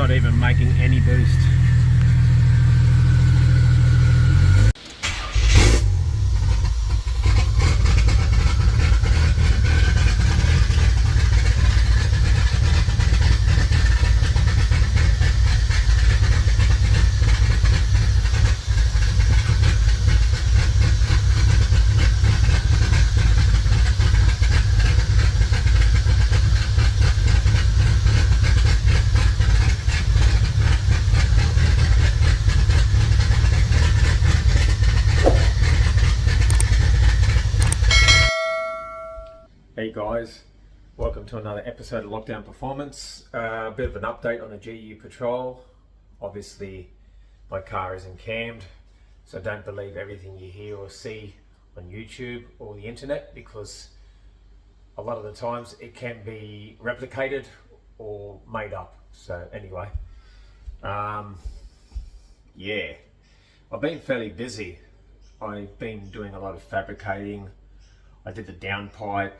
not even making any boost. Hey guys, welcome to another episode of Lockdown Performance. A bit of an update on the GU Patrol. Obviously my car isn't cammed, so don't believe everything you hear or see on YouTube or the internet, because a lot of the times it can be replicated or made up. So anyway, yeah, I've been fairly busy. I've been doing a lot of fabricating. I did the downpipe.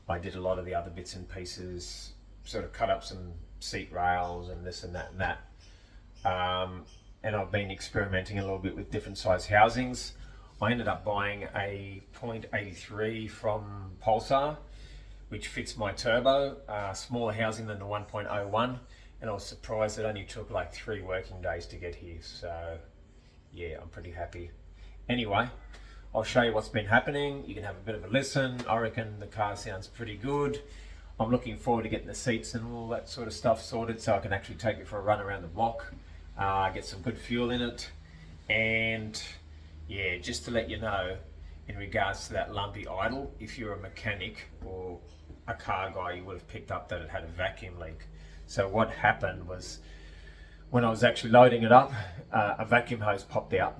I did a lot of the other bits and pieces, sort of cut up some seat rails and this and that and that. And I've been experimenting a little bit with different size housings. I ended up buying a .83 from Pulsar, which fits my turbo, smaller housing than the 1.01. And I was surprised it only took like 3 working days to get here. So yeah, I'm pretty happy. Anyway, I'll show you what's been happening. You can have a bit of a listen. I reckon the car sounds pretty good. I'm looking forward to getting the seats and all that sort of stuff sorted so I can actually take it for a run around the block, get some good fuel in it. And yeah, just to let you know, in regards to that lumpy idle, if you're a mechanic or a car guy, you would have picked up that it had a vacuum leak. So what happened was, when I was actually loading it up, a vacuum hose popped out.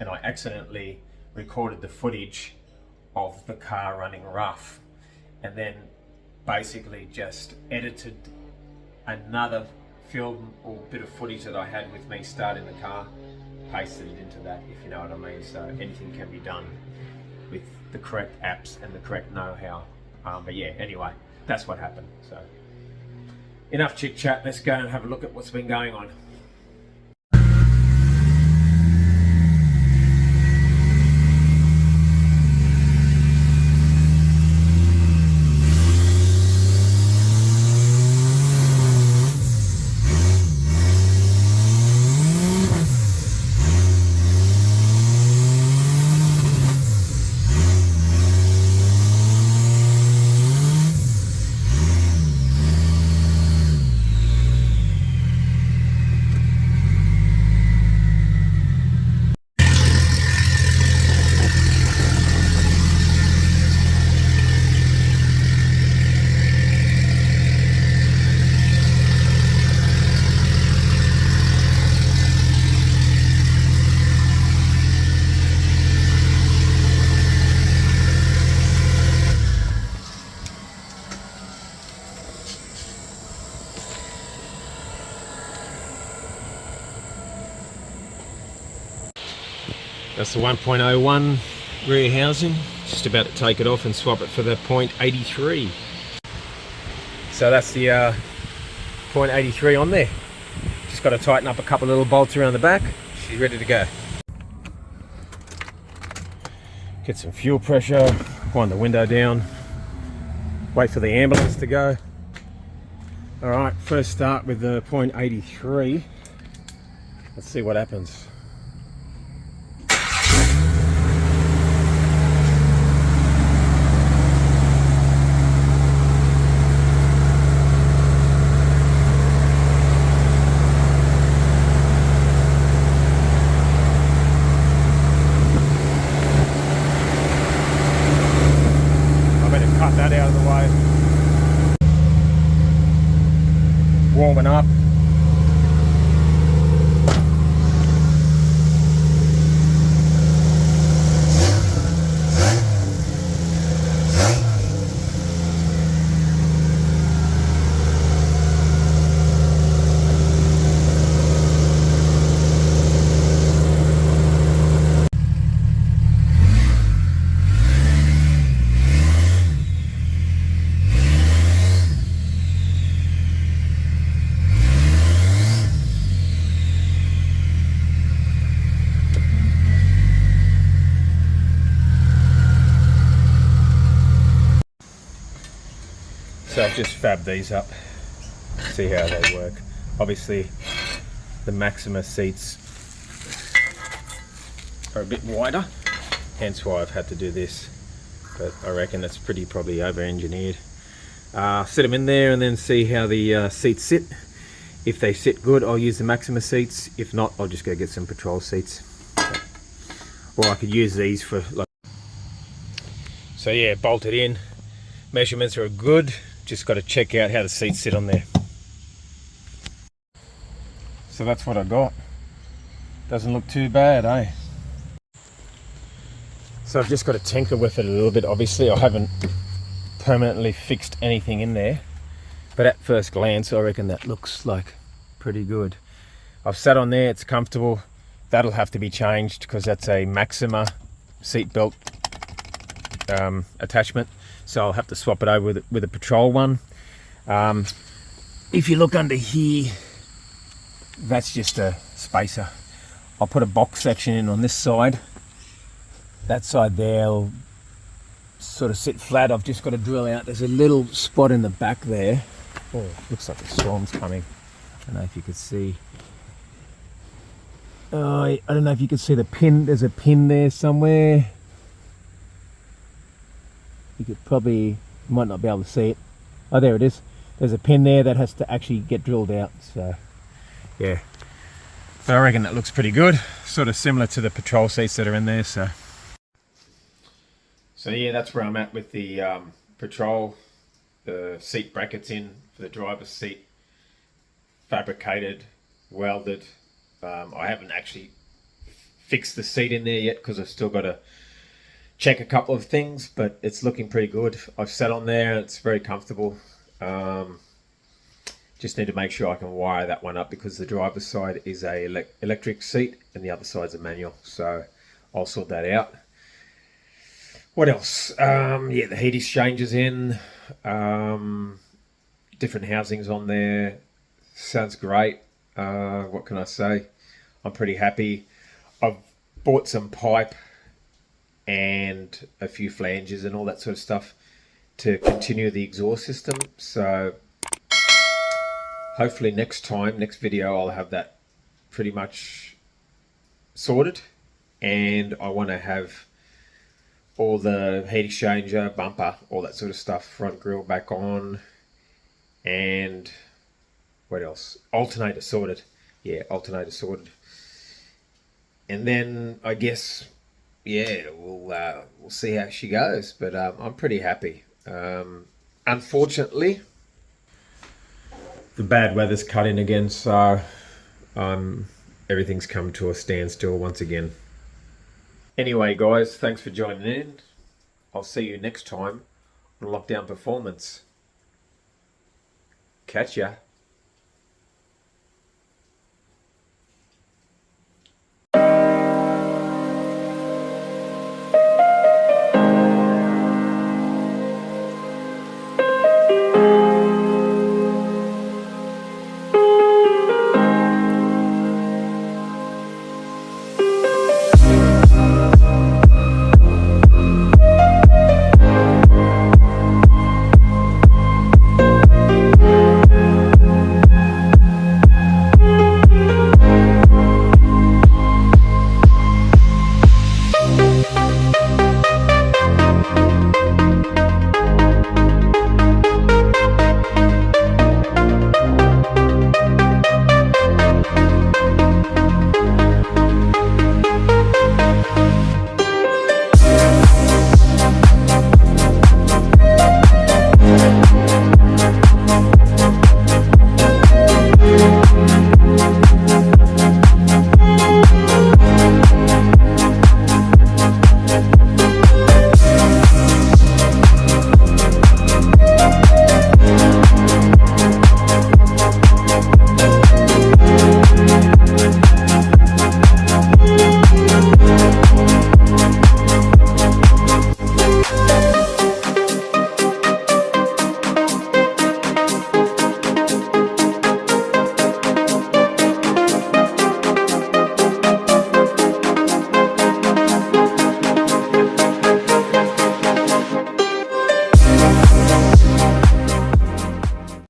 And I accidentally recorded the footage of the car running rough, and then basically just edited another film or bit of footage that I had with me starting the car, pasted it into that, if you know what I mean. So anything can be done with the correct apps and the correct know-how. But yeah, anyway, that's what happened. So enough chit chat, let's go and have a look at what's been going on. That's the 1.01 rear housing. Just about to take it off and swap it for the .83. So that's the .83 on there. Just got to tighten up a couple of little bolts around the back. She's ready to go. Get some fuel pressure, wind the window down, wait for the ambulance to go. Alright, first start with the .83. Let's see what happens. That out of the way. Warming up. So I've just fabbed these up, see how they work. Obviously the Maxima seats are a bit wider, hence why I've had to do this, but I reckon it's probably over-engineered. Set them in there and then see how the seats sit. If they sit good, I'll use the Maxima seats. If not, I'll just go get some Patrol seats. Or I could use these for like... So yeah, bolted in. Measurements are good. Just got to check out how the seats sit on there. So that's what I got. Doesn't look too bad, eh? So I've just got to tinker with it a little bit. Obviously I haven't permanently fixed anything in there, but at first glance I reckon that looks like pretty good. I've sat on there, it's comfortable. That'll have to be changed because that's a Maxima seat belt attachment, so I'll have to swap it over with a Patrol one. If you look under here, that's just a spacer. I'll put a box section in on this side. That side there will sort of sit flat. I've just got to drill out. There's a little spot in the back there. Oh, looks like a storm's coming. I don't know if you could see. I don't know if you can see the pin. There's a pin there somewhere. You could probably, might not be able to see it. Oh, there it is. There's a pin there that has to actually get drilled out. So, yeah. So I reckon that looks pretty good. Sort of similar to the Patrol seats that are in there. So yeah, that's where I'm at with the Patrol. The seat brackets in for the driver's seat. Fabricated, welded. I haven't actually fixed the seat in there yet because I've still got to check a couple of things, but it's looking pretty good. I've sat on there, it's very comfortable. Just need to make sure I can wire that one up because the driver's side is a electric seat and the other side's a manual, so I'll sort that out. What else? Yeah, the heat exchangers in, different housings on there. Sounds great. What can I say? I'm pretty happy. I've bought some pipe and a few flanges and all that sort of stuff to continue the exhaust system. So hopefully next video, I'll have that pretty much sorted. And I want to have all the heat exchanger, bumper, all that sort of stuff, front grille back on, and what else? Alternator sorted. Yeah, alternator sorted. And then I guess, yeah, we'll see how she goes. But I'm pretty happy. Unfortunately, the bad weather's cut in again, so everything's come to a standstill once again. Anyway, guys, thanks for joining in. I'll see you next time on Lockdown Performance. Catch ya.